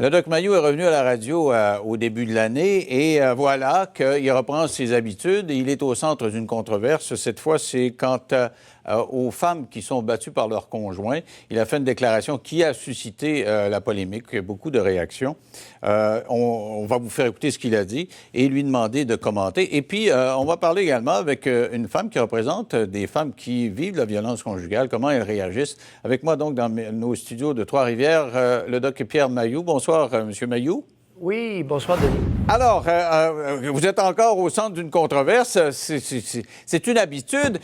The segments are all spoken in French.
Le Doc Mayou est revenu à la radio au début de l'année et voilà qu'il reprend ses habitudes. Il est au centre d'une controverse. Cette fois, c'est quant aux femmes qui sont battues par leurs conjoints. Il a fait une déclaration qui a suscité la polémique, beaucoup de réactions. On va vous faire écouter ce qu'il a dit et lui demander de commenter. Et puis, on va parler également avec une femme qui représente des femmes qui vivent la violence conjugale, comment elles réagissent. Avec moi, donc, dans nos studios de Trois-Rivières, le Doc Pierre Mayou. Bonsoir, M. Mayou. Oui, bonsoir, Denis. Alors, vous êtes encore au centre d'une controverse. C'est une habitude.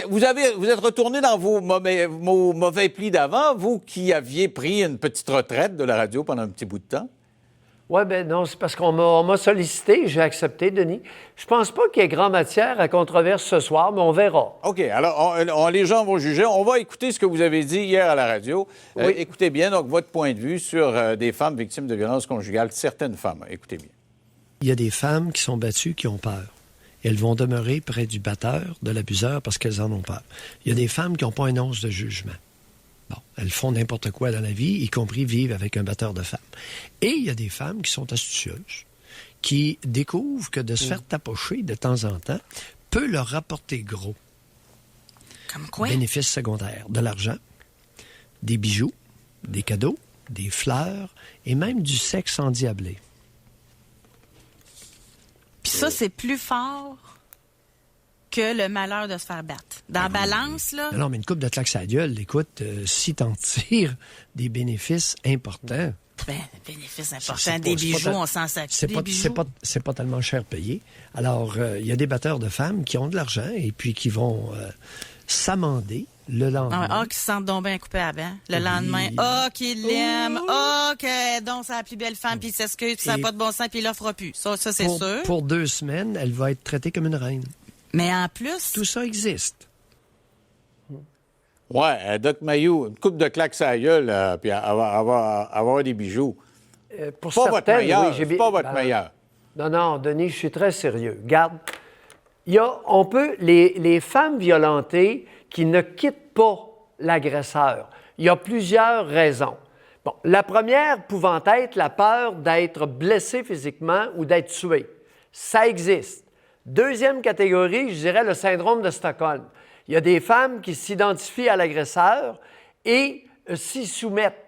Vous êtes retourné dans vos mauvais plis d'avant, vous qui aviez pris une petite retraite de la radio pendant un petit bout de temps? Oui, bien non, c'est parce qu'on m'a sollicité, j'ai accepté, Denis. Je pense pas qu'il y ait grand matière à controverse ce soir, mais on verra. OK, alors les gens vont juger. On va écouter ce que vous avez dit hier à la radio. Oui. Écoutez bien, donc, votre point de vue sur des femmes victimes de violences conjugales, certaines femmes. Écoutez bien. Il y a des femmes qui sont battues qui ont peur. Elles vont demeurer près du batteur, de l'abuseur, parce qu'elles en ont peur. Il y a des femmes qui n'ont pas une once de jugement. Bon, elles font n'importe quoi dans la vie, y compris vivre avec un batteur de femmes. Et il y a des femmes qui sont astucieuses, qui découvrent que de se faire tapocher de temps en temps peut leur rapporter gros. Comme quoi? Bénéfices secondaires, de l'argent, des bijoux, des cadeaux, des fleurs et même du sexe endiablé. Puis ça, c'est plus fort que le malheur de se faire battre. Dans la balance, là... Non, mais une coupe de claques à la gueule, écoute, si t'en tires des bénéfices importants... Ben, bénéfices importants, des bijoux, on s'en sacre. C'est pas tellement cher payé. Alors, il y a des batteurs de femmes qui ont de l'argent et puis qui vont s'amender le lendemain. Ah, qui se sentent donc bien coupables, hein? Le lendemain, qu'il l'aime, que donc c'est la plus belle femme, puis il s'excuse, puis ça n'a pas de bon sens, puis il l'offre plus. Ça c'est sûr. Pour 2 semaines, elle va être traitée comme une reine. Mais en plus... Tout ça existe. Ouais, Doc Mayou, une coupe de claques à la gueule, puis avoir des bijoux. Pour pas votre meilleur, oui, c'est pas votre meilleur. Non, Denis, je suis très sérieux. Garde, les femmes violentées qui ne quittent pas l'agresseur. Il y a plusieurs raisons. Bon, la première pouvant être la peur d'être blessé physiquement ou d'être tué. Ça existe. Deuxième catégorie, je dirais le syndrome de Stockholm. Il y a des femmes qui s'identifient à l'agresseur et s'y soumettent.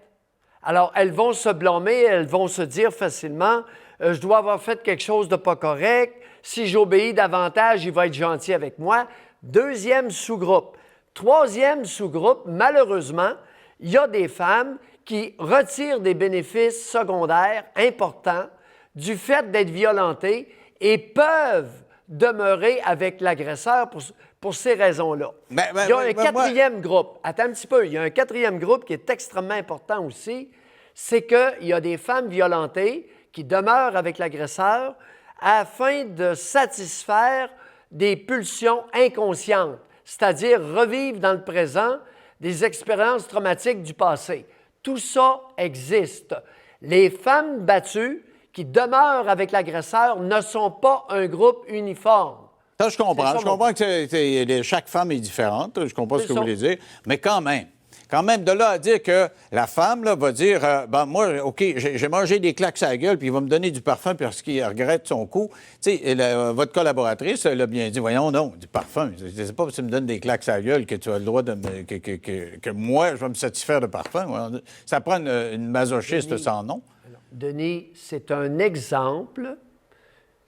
Alors, elles vont se blâmer, elles vont se dire facilement « je dois avoir fait quelque chose de pas correct, si j'obéis davantage, il va être gentil avec moi ». Deuxième sous-groupe. Troisième sous-groupe, malheureusement, il y a des femmes qui retirent des bénéfices secondaires importants du fait d'être violentées et peuvent demeurer avec l'agresseur pour ces raisons-là. Il y a un quatrième groupe. Attends un petit peu. Il y a un quatrième groupe qui est extrêmement important aussi. C'est qu'il y a des femmes violentées qui demeurent avec l'agresseur afin de satisfaire des pulsions inconscientes, c'est-à-dire revivre dans le présent des expériences traumatiques du passé. Tout ça existe. Les femmes battues qui demeurent avec l'agresseur ne sont pas un groupe uniforme. Ça, je comprends. Je comprends que chaque femme est différente. Je comprends ce que vous voulez dire. Mais quand même, de là à dire que la femme là, va dire moi, OK, j'ai mangé des claques à la gueule, puis il va me donner du parfum parce qu'il regrette son coup. Tu sais, votre collaboratrice, elle a bien dit, voyons non, du parfum. Je sais pas si tu me donnes des claques à la gueule que tu as le droit de que moi, je vais me satisfaire de parfum. Ça prend une masochiste sans nom. Denis, c'est un exemple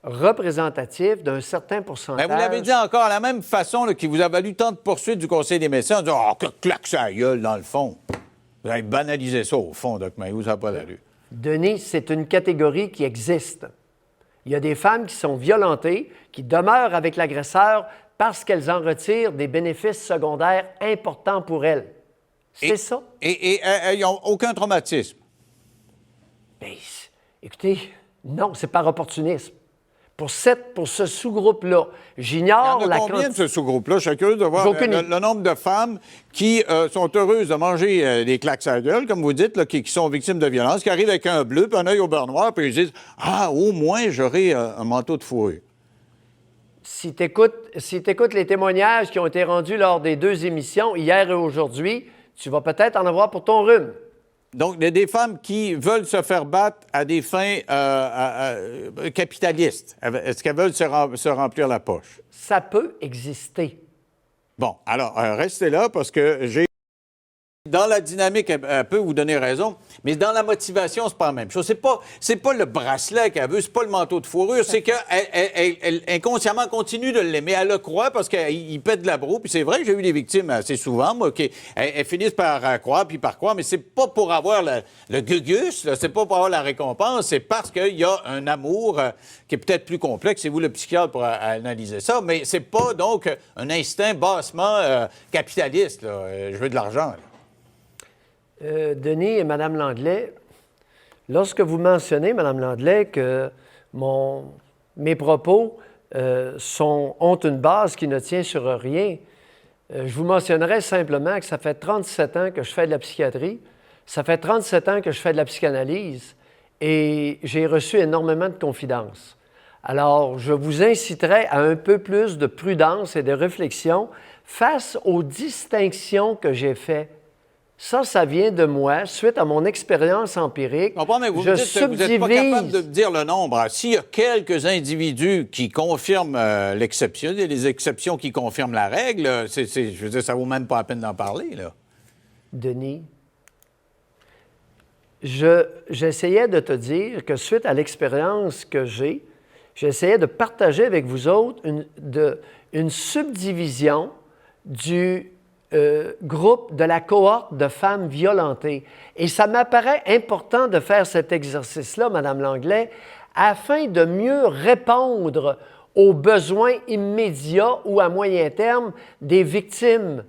représentatif d'un certain pourcentage. Mais vous l'avez dit encore, de la même façon là, qui vous a valu tant de poursuites du Conseil des médecins en disant « que claque ça gueule, dans le fond ». Vous avez banalisé ça, au fond, Doc Mayou, ça n'a pas d'allure. Denis, c'est une catégorie qui existe. Il y a des femmes qui sont violentées, qui demeurent avec l'agresseur parce qu'elles en retirent des bénéfices secondaires importants pour elles. C'est ça. Et elles n'ont aucun traumatisme. Bien, écoutez, non, c'est par opportunisme. Pour ce sous-groupe-là, j'ignore la quantité... Combien de ce sous-groupe-là? Je suis curieux de voir le nombre de femmes qui sont heureuses de manger des claques à la gueule, comme vous dites, là, qui sont victimes de violence, qui arrivent avec un bleu puis un œil au beurre noir, puis ils disent « Ah, au moins, j'aurai un manteau de fourrure. » Si tu écoutes les témoignages qui ont été rendus lors des 2 émissions, hier et aujourd'hui, tu vas peut-être en avoir pour ton rhume. Donc, il y a des femmes qui veulent se faire battre à des fins capitalistes. Est-ce qu'elles veulent se remplir la poche? Ça peut exister. Bon, alors, restez là parce que j'ai... Dans la dynamique, elle peut vous donner raison, mais dans la motivation, c'est pas la même chose. C'est pas le bracelet qu'elle veut, c'est pas le manteau de fourrure, c'est qu'elle elle inconsciemment continue de l'aimer. Elle le croit parce qu'il pète de la broue. Puis c'est vrai que j'ai eu des victimes assez souvent, moi, elles finissent par croire puis par croire, mais c'est pas pour avoir le gugus, là, c'est pas pour avoir la récompense, c'est parce qu'il y a un amour qui est peut-être plus complexe. C'est vous le psychiatre pour analyser ça, mais c'est pas donc un instinct bassement capitaliste. Là. Je veux de l'argent. Là. Denis et Mme Langlais, lorsque vous mentionnez, Mme Langlais, que mes propos ont une base qui ne tient sur rien, je vous mentionnerai simplement que ça fait 37 ans que je fais de la psychiatrie, ça fait 37 ans que je fais de la psychanalyse et j'ai reçu énormément de confidences. Alors, je vous inciterai à un peu plus de prudence et de réflexion face aux distinctions que j'ai faites. Ça vient de moi, suite à mon expérience empirique. Je comprends, mais vous me dites que vous n'êtes pas capable de dire le nombre. S'il y a quelques individus qui confirment l'exception, il y a des exceptions qui confirment la règle, je veux dire, ça ne vaut même pas la peine d'en parler, là. Denis, j'essayais de te dire que suite à l'expérience que j'essayais de partager avec vous autres une subdivision du groupe de la cohorte de femmes violentées. Et ça m'apparaît important de faire cet exercice-là, Mme Langlais, afin de mieux répondre aux besoins immédiats ou à moyen terme des victimes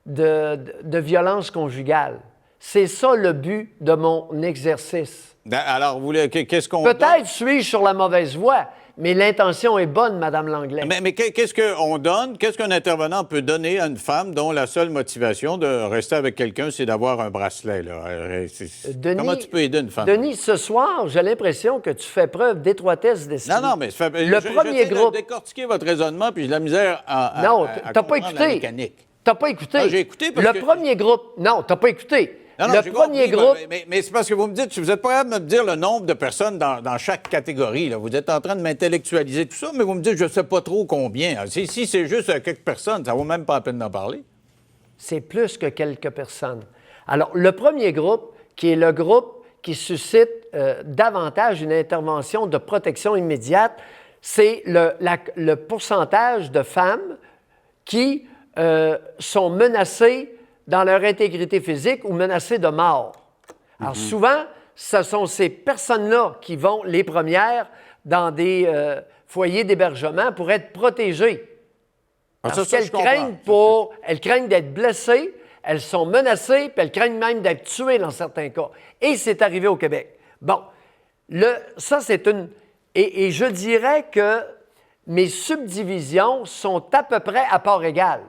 de violences conjugales. C'est ça le but de mon exercice. Alors, qu'est-ce qu'on... Peut-être suis-je sur la mauvaise voie, mais l'intention est bonne, Mme Langlais. Mais qu'est-ce qu'on donne? Qu'est-ce qu'un intervenant peut donner à une femme dont la seule motivation de rester avec quelqu'un, c'est d'avoir un bracelet, là? Denis, comment tu peux aider une femme? Denis, ce soir, j'ai l'impression que tu fais preuve d'étroitesse d'esprit. Non, mais premier groupe... de décortiquer votre raisonnement, puis j'ai de la misère à non, t'as pas comprendre la écouté. mécanique. T'as pas écouté. Non, j'ai écouté parce que... premier groupe... Non, t'as pas écouté. Non, le premier groupe... Mais c'est parce que vous me dites, vous n'êtes pas capable de me dire le nombre de personnes dans chaque catégorie. Là. Vous êtes en train de m'intellectualiser tout ça, mais vous me dites, je ne sais pas trop combien. Si c'est juste quelques personnes, ça ne vaut même pas la peine d'en parler. C'est plus que quelques personnes. Alors, le premier groupe, qui est le groupe qui suscite davantage une intervention de protection immédiate, c'est le pourcentage de femmes qui sont menacées dans leur intégrité physique ou menacées de mort. Alors souvent, ce sont ces personnes-là qui vont les premières dans des foyers d'hébergement pour être protégées. Parce qu'elles craignent d'être blessées, elles sont menacées, puis elles craignent même d'être tuées dans certains cas. Et c'est arrivé au Québec. Bon, ça c'est une... Et je dirais que mes subdivisions sont à peu près à part égale.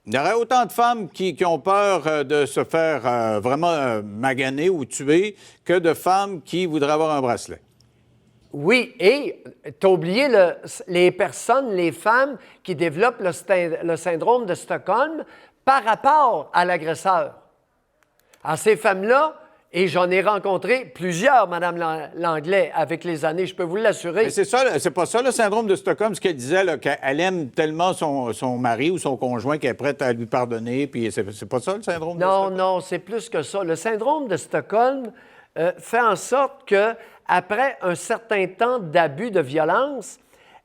Il y aurait autant de femmes qui ont peur de se faire vraiment maganer ou tuer que de femmes qui voudraient avoir un bracelet. Oui, et tu as oublié les personnes, les femmes qui développent le syndrome de Stockholm par rapport à l'agresseur. Alors, ces femmes-là, et j'en ai rencontré plusieurs, Mme Langlais, avec les années, je peux vous l'assurer. Mais c'est pas ça le syndrome de Stockholm, ce qu'elle disait, là, qu'elle aime tellement son mari ou son conjoint qu'elle est prête à lui pardonner, puis c'est pas ça le syndrome de Stockholm? Non, c'est plus que ça. Le syndrome de Stockholm fait en sorte qu'après un certain temps d'abus de violence,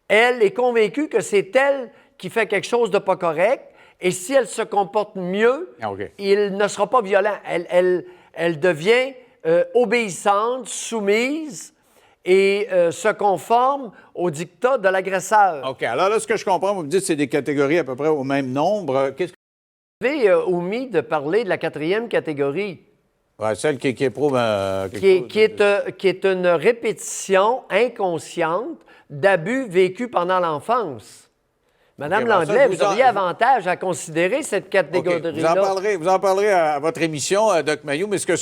elle est convaincue que c'est elle qui fait quelque chose de pas correct, et si elle se comporte mieux, il ne sera pas violent. Elle devient obéissante, soumise et se conforme aux dictats de l'agresseur. OK. Alors là, ce que je comprends, vous me dites que c'est des catégories à peu près au même nombre. Qu'est-ce que vous avez omis de parler de la 4e catégorie? Ouais, celle qui éprouve qui est une répétition inconsciente d'abus vécus pendant l'enfance. Madame Langlais, vous auriez avantage à considérer cette catégorie-là. Vous en parlerez à votre émission, Doc Mayou, mais ce que